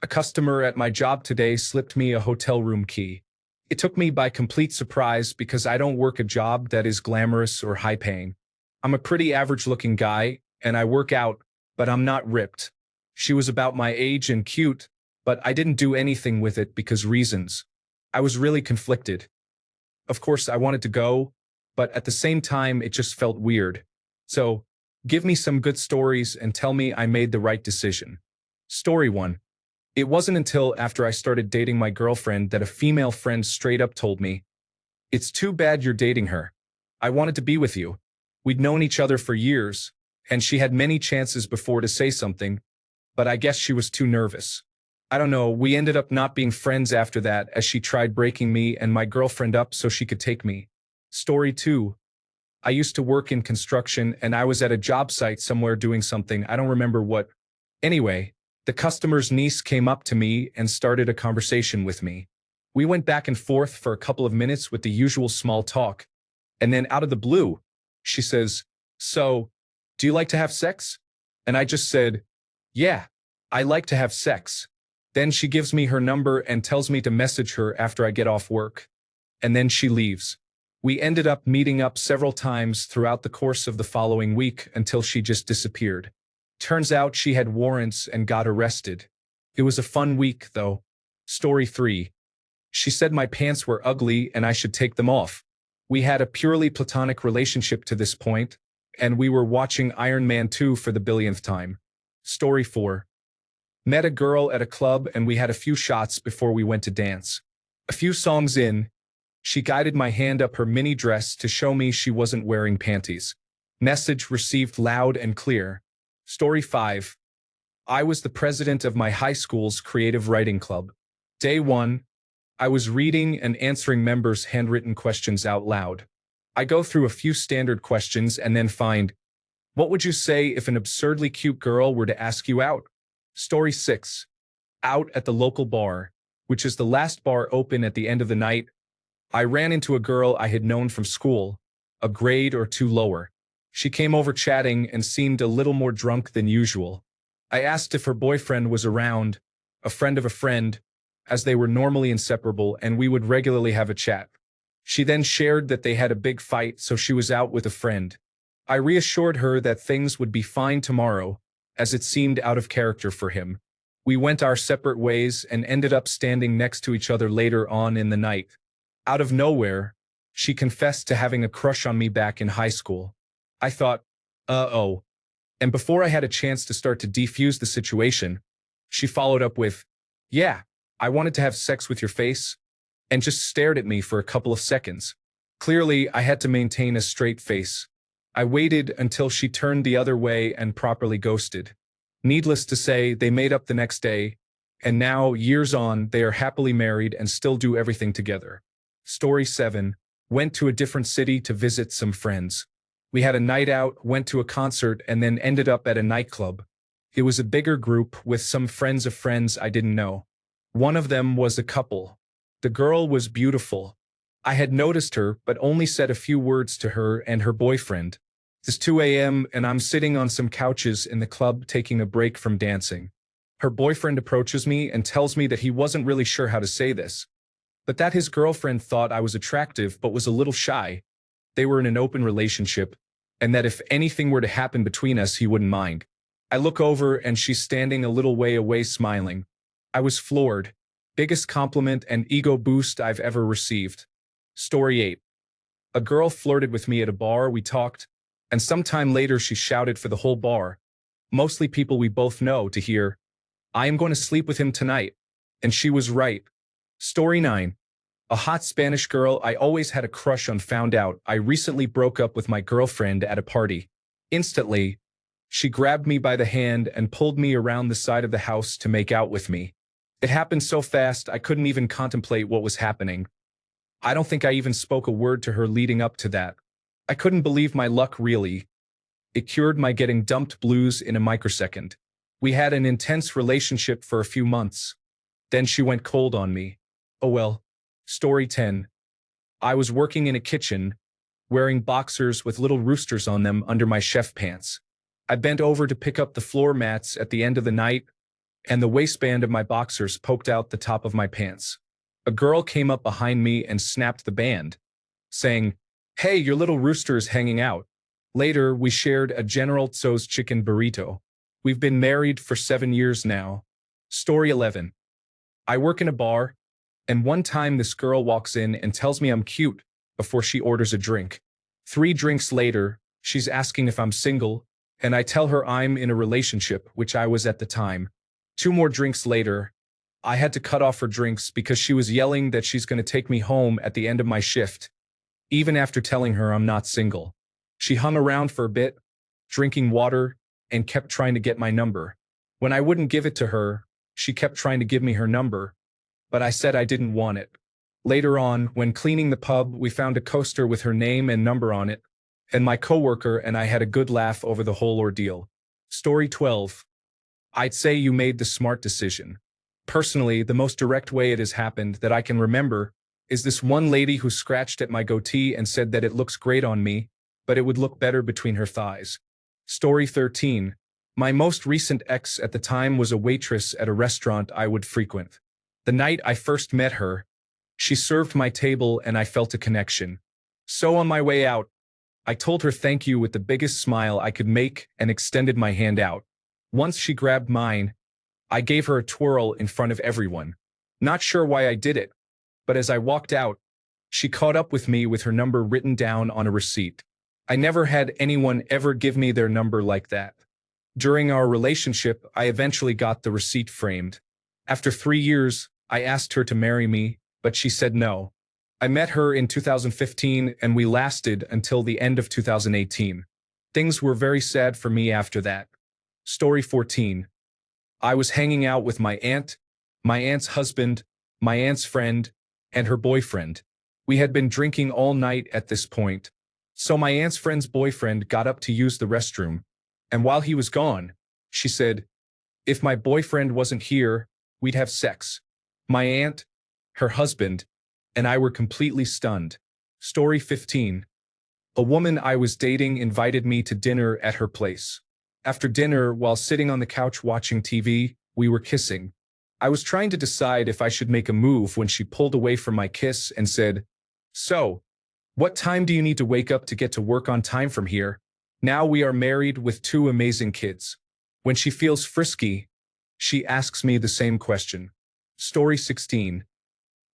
A customer at my job today slipped me a hotel room key. It took me by complete surprise because I don't work a job that is glamorous or high-paying. I'm a pretty average-looking guy, and I work out, but I'm not ripped. She was about my age and cute, but I didn't do anything with it because reasons. I was really conflicted. Of course, I wanted to go, but at the same time, it just felt weird. So, give me some good stories and tell me I made the right decision. Story 1. It wasn't until after I started dating my girlfriend that a female friend straight up told me, "It's too bad you're dating her. I wanted to be with you." We'd known each other for years, and she had many chances before to say something, but I guess she was too nervous. I don't know, we ended up not being friends after that as she tried breaking me and my girlfriend up so she could take me. Story 2. I used to work in construction and I was at a job site somewhere doing something, I don't remember what. Anyway, the customer's niece came up to me and started a conversation with me. We went back and forth for a couple of minutes with the usual small talk, and then out of the blue, she says, "So, do you like to have sex?" And I just said, "Yeah, I like to have sex." Then she gives me her number and tells me to message her after I get off work. And then she leaves. We ended up meeting up several times throughout the course of the following week until she just disappeared. Turns out she had warrants and got arrested. It was a fun week, though. Story 3. She said my pants were ugly and I should take them off. We had a purely platonic relationship to this point, and we were watching Iron Man 2 for the billionth time. Story 4. Met a girl at a club and we had a few shots before we went to dance. A few songs in, she guided my hand up her mini dress to show me she wasn't wearing panties. Message received loud and clear. Story 5. I was the president of my high school's creative writing club. Day 1. I was reading and answering members' handwritten questions out loud. I go through a few standard questions and then find, "What would you say if an absurdly cute girl were to ask you out?" Story 6. Out at the local bar, which is the last bar open at the end of the night, I ran into a girl I had known from school, a grade or two lower. She came over chatting and seemed a little more drunk than usual. I asked if her boyfriend was around, a friend of a friend, as they were normally inseparable and we would regularly have a chat. She then shared that they had a big fight, so she was out with a friend. I reassured her that things would be fine tomorrow, as it seemed out of character for him. We went our separate ways and ended up standing next to each other later on in the night. Out of nowhere, she confessed to having a crush on me back in high school. I thought, uh-oh. And before I had a chance to start to defuse the situation, she followed up with, "Yeah, I wanted to have sex with your face," and just stared at me for a couple of seconds. Clearly, I had to maintain a straight face. I waited until she turned the other way and properly ghosted. Needless to say, they made up the next day, and now, years on, they are happily married and still do everything together. Story 7. Went to a different city to visit some friends. We had a night out, went to a concert, and then ended up at a nightclub. It was a bigger group with some friends of friends I didn't know. One of them was a couple. The girl was beautiful. I had noticed her, but only said a few words to her and her boyfriend. It's 2 a.m. and I'm sitting on some couches in the club taking a break from dancing. Her boyfriend approaches me and tells me that he wasn't really sure how to say this, but that his girlfriend thought I was attractive but was a little shy. They were in an open relationship, and that if anything were to happen between us, he wouldn't mind. I look over and she's standing a little way away smiling. I was floored. Biggest compliment and ego boost I've ever received. Story 8. A girl flirted with me at a bar, we talked, and sometime later she shouted for the whole bar, mostly people we both know, to hear, "I am going to sleep with him tonight." And she was right. Story 9. A hot Spanish girl I always had a crush on found out I recently broke up with my girlfriend at a party. Instantly, she grabbed me by the hand and pulled me around the side of the house to make out with me. It happened so fast I couldn't even contemplate what was happening. I don't think I even spoke a word to her leading up to that. I couldn't believe my luck, really. It cured my getting dumped blues in a microsecond. We had an intense relationship for a few months. Then she went cold on me. Oh well. Story 10. I was working in a kitchen, wearing boxers with little roosters on them under my chef pants. I bent over to pick up the floor mats at the end of the night, and the waistband of my boxers poked out the top of my pants. A girl came up behind me and snapped the band, saying, "Hey, your little rooster is hanging out." Later, we shared a General Tso's chicken burrito. We've been married for 7 years now. Story 11. I work in a bar, and one time this girl walks in and tells me I'm cute before she orders a drink. 3 drinks later, she's asking if I'm single, and I tell her I'm in a relationship, which I was at the time. 2 more drinks later, I had to cut off her drinks because she was yelling that she's going to take me home at the end of my shift, even after telling her I'm not single. She hung around for a bit, drinking water, and kept trying to get my number. When I wouldn't give it to her, she kept trying to give me her number, but I said I didn't want it. Later on, when cleaning the pub, we found a coaster with her name and number on it, and my coworker and I had a good laugh over the whole ordeal. Story 12. I'd say you made the smart decision. Personally, the most direct way it has happened that I can remember is this one lady who scratched at my goatee and said that it looks great on me, but it would look better between her thighs. Story 13. My most recent ex at the time was a waitress at a restaurant I would frequent. The night I first met her, she served my table and I felt a connection. So on my way out, I told her thank you with the biggest smile I could make and extended my hand out. Once she grabbed mine, I gave her a twirl in front of everyone. Not sure why I did it, but as I walked out, she caught up with me with her number written down on a receipt. I never had anyone ever give me their number like that. During our relationship, I eventually got the receipt framed. After 3 years, I asked her to marry me, but she said no. I met her in 2015 and we lasted until the end of 2018. Things were very sad for me after that. Story 14. I was hanging out with my aunt's husband, my aunt's friend, and her boyfriend. We had been drinking all night at this point. So my aunt's friend's boyfriend got up to use the restroom, and while he was gone, she said, "If my boyfriend wasn't here, we'd have sex." My aunt, her husband, and I were completely stunned. Story 15. A woman I was dating invited me to dinner at her place. After dinner, while sitting on the couch watching TV, we were kissing. I was trying to decide if I should make a move when she pulled away from my kiss and said, "So, what time do you need to wake up to get to work on time from here? Now we are married with 2 amazing kids." When she feels frisky, she asks me the same question. Story 16.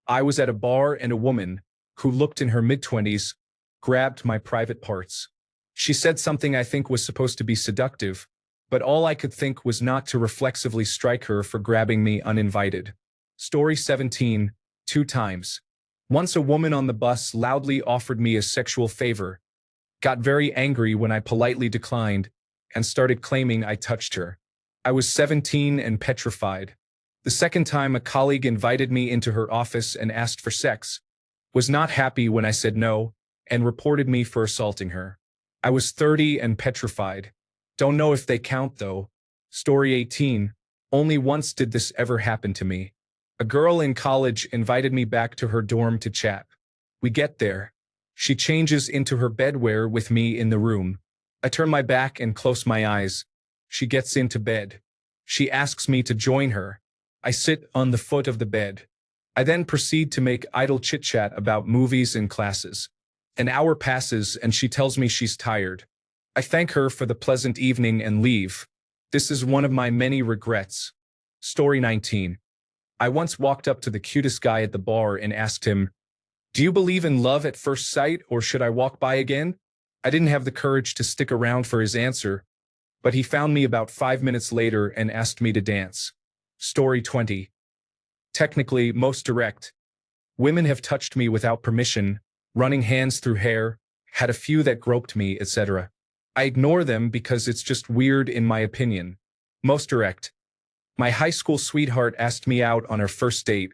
I was at a bar and a woman, who looked in her mid-20s, grabbed my private parts. She said something I think was supposed to be seductive, but all I could think was not to reflexively strike her for grabbing me uninvited. Story 17. 2 times. Once a woman on the bus loudly offered me a sexual favor, got very angry when I politely declined, and started claiming I touched her. I was 17 and petrified. The second time a colleague invited me into her office and asked for sex, was not happy when I said no, and reported me for assaulting her. I was 30 and petrified. Don't know if they count though. Story 18. Only once did this ever happen to me. A girl in college invited me back to her dorm to chat. We get there. She changes into her bedwear with me in the room. I turn my back and close my eyes. She gets into bed. She asks me to join her. I sit on the foot of the bed. I then proceed to make idle chit-chat about movies and classes. An hour passes and she tells me she's tired. I thank her for the pleasant evening and leave. This is one of my many regrets. Story 19. I once walked up to the cutest guy at the bar and asked him, "Do you believe in love at first sight or should I walk by again?" I didn't have the courage to stick around for his answer, but he found me about 5 minutes later and asked me to dance. Story 20. Technically, most direct. Women have touched me without permission, running hands through hair, had a few that groped me, etc. I ignore them because it's just weird in my opinion. Most direct. My high school sweetheart asked me out on our first date,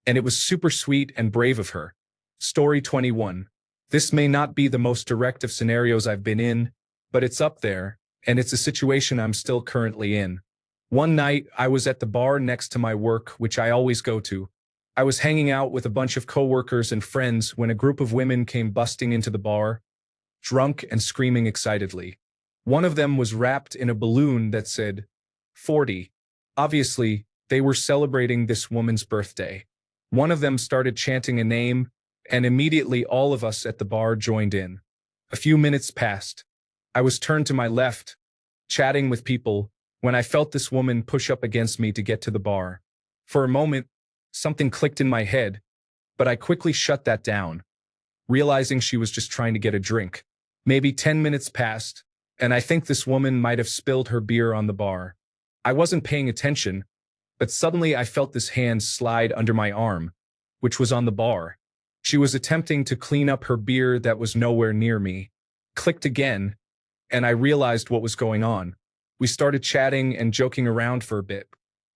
and it was super sweet and brave of her. Story 21. This may not be the most direct of scenarios I've been in, but it's up there, and it's a situation I'm still currently in. One night, I was at the bar next to my work, which I always go to. I was hanging out with a bunch of coworkers and friends when a group of women came busting into the bar, drunk and screaming excitedly. One of them was wrapped in a balloon that said, 40. Obviously, They were celebrating this woman's birthday. One of them started chanting a name, and immediately all of us at the bar joined in. A few minutes passed. I was turned to my left, chatting with people, when I felt this woman push up against me to get to the bar. For a moment, something clicked in my head, but I quickly shut that down, realizing she was just trying to get a drink. Maybe 10 minutes passed, and I think this woman might have spilled her beer on the bar. I wasn't paying attention, but suddenly I felt this hand slide under my arm, which was on the bar. She was attempting to clean up her beer that was nowhere near me. Clicked again, and I realized what was going on. We started chatting and joking around for a bit.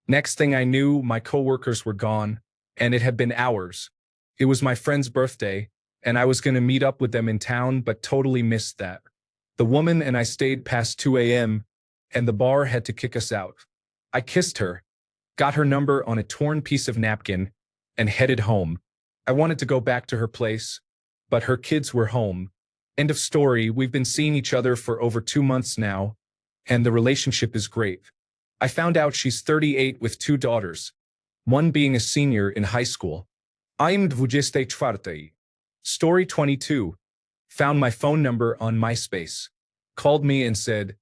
Next thing I knew, my coworkers were gone, and it had been hours. It was my friend's birthday, and I was going to meet up with them in town, but totally missed that. The woman and I stayed past 2 a.m., and the bar had to kick us out. I kissed her, got her number on a torn piece of napkin, and headed home. I wanted to go back to her place, but her kids were home. End of story. We've been seeing each other for over 2 months now, and the relationship is great. I found out she's 38 with 2 daughters, one being a senior in high school. I'm 24. Story 22. Found my phone number on MySpace. Called me and said,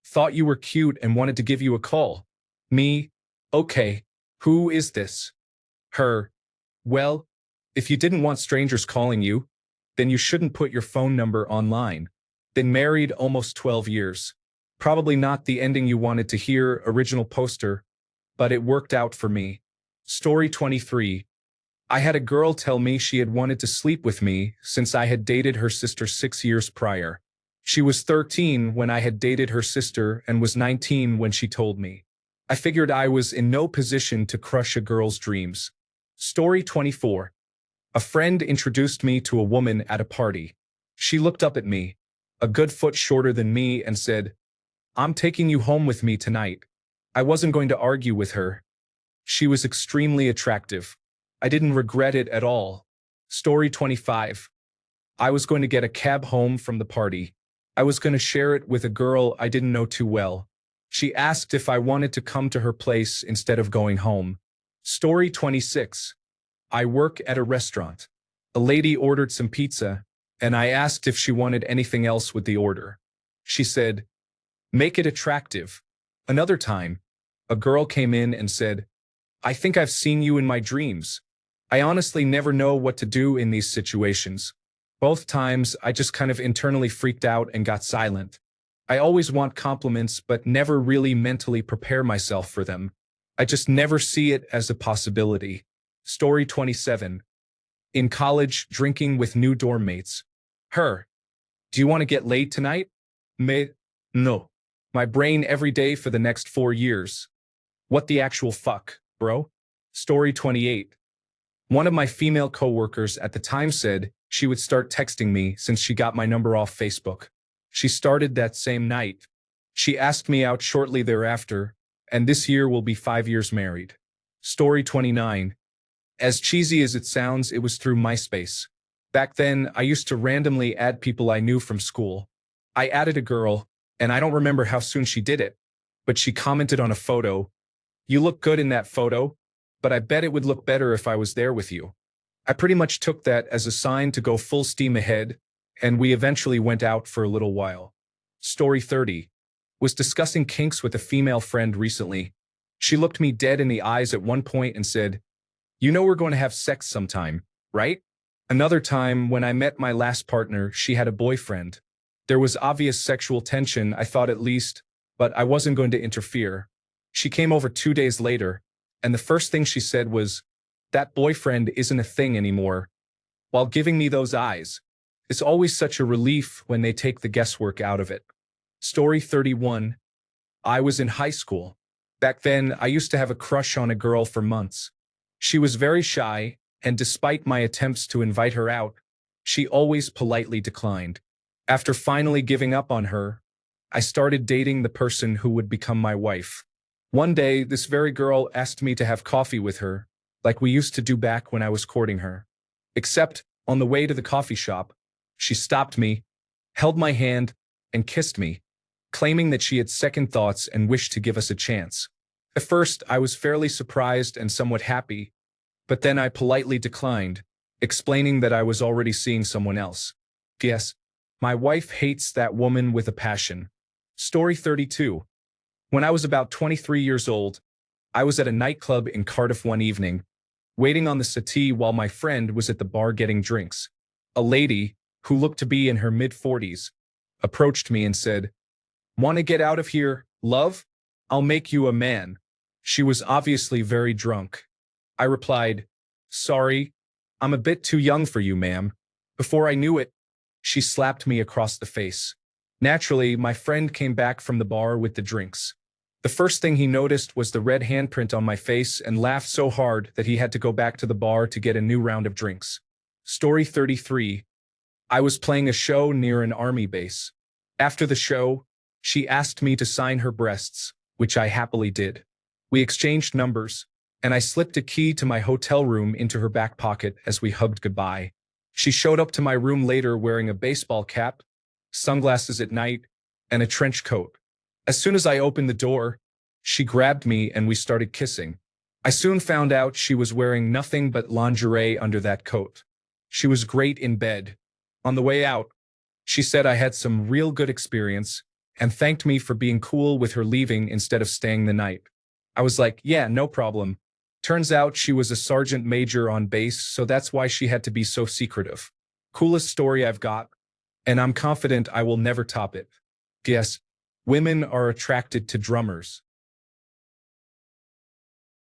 "Thought you were cute and wanted to give you a call." Me, "Okay, who is this?" Her, "Well, if you didn't want strangers calling you, then you shouldn't put your phone number online." Been married almost 12 years. Probably not the ending you wanted to hear, original poster, but it worked out for me. Story 23. I had a girl tell me she had wanted to sleep with me since I had dated her sister 6 years prior. She was 13 when I had dated her sister and was 19 when she told me. I figured I was in no position to crush a girl's dreams. Story 24. A friend introduced me to a woman at a party. She looked up at me, a good foot shorter than me, and said, "I'm taking you home with me tonight." I wasn't going to argue with her. She was extremely attractive. I didn't regret it at all. Story 25. I was going to get a cab home from the party. I was going to share it with a girl I didn't know too well. She asked if I wanted to come to her place instead of going home. Story 26. I work at a restaurant. A lady ordered some pizza, and I asked if she wanted anything else with the order. She said, "Make it attractive." Another time, a girl came in and said, "I think I've seen you in my dreams." I honestly never know what to do in these situations. Both times, I just kind of internally freaked out and got silent. I always want compliments, but never really mentally prepare myself for them. I just never see it as a possibility. Story 27. In college, drinking with new dorm mates. Her, "Do you want to get laid tonight?" Me, "No. My brain every day for the next 4 years." What the actual fuck, bro? Story 28. One of my female coworkers at the time said she would start texting me since she got my number off Facebook. She started that same night. She asked me out shortly thereafter, and this year we'll be 5 years married. Story 29. As cheesy as it sounds, it was through MySpace. Back then, I used to randomly add people I knew from school. I added a girl, and I don't remember how soon she did it, but she commented on a photo, "You look good in that photo, but I bet it would look better if I was there with you." I pretty much took that as a sign to go full steam ahead, and we eventually went out for a little while. Story 30. Was discussing kinks with a female friend recently. She looked me dead in the eyes at one point and said, "You know we're going to have sex sometime, right?" Another time, when I met my last partner, she had a boyfriend. There was obvious sexual tension, I thought at least, but I wasn't going to interfere. She came over 2 days later, and the first thing she said was, "That boyfriend isn't a thing anymore," while giving me those eyes. It's always such a relief when they take the guesswork out of it. Story 31. I was in high school. Back then, I used to have a crush on a girl for months. She was very shy, and despite my attempts to invite her out, she always politely declined. After finally giving up on her, I started dating the person who would become my wife. One day, this very girl asked me to have coffee with her, like we used to do back when I was courting her. Except, on the way to the coffee shop, she stopped me, held my hand, and kissed me, claiming that she had second thoughts and wished to give us a chance. At first, I was fairly surprised and somewhat happy, but then I politely declined, explaining that I was already seeing someone else. Yes, my wife hates that woman with a passion. Story 32. When I was about 23 years old, I was at a nightclub in Cardiff one evening, waiting on the settee while my friend was at the bar getting drinks. A lady, who looked to be in her mid-40s, approached me and said, "Want to get out of here, love? I'll make you a man." She was obviously very drunk. I replied, "Sorry, I'm a bit too young for you, ma'am." Before I knew it, she slapped me across the face. Naturally, my friend came back from the bar with the drinks. The first thing he noticed was the red handprint on my face and laughed so hard that he had to go back to the bar to get a new round of drinks. Story 33. I was playing a show near an army base. After the show, she asked me to sign her breasts, which I happily did. We exchanged numbers, and I slipped a key to my hotel room into her back pocket as we hugged goodbye. She showed up to my room later wearing a baseball cap, sunglasses at night, and a trench coat. As soon as I opened the door, she grabbed me and we started kissing. I soon found out she was wearing nothing but lingerie under that coat. She was great in bed. On the way out, she said I had some real good experience and thanked me for being cool with her leaving instead of staying the night. I was like, yeah, no problem. Turns out she was a sergeant major on base, so that's why she had to be so secretive. Coolest story I've got, and I'm confident I will never top it. Yes, women are attracted to drummers.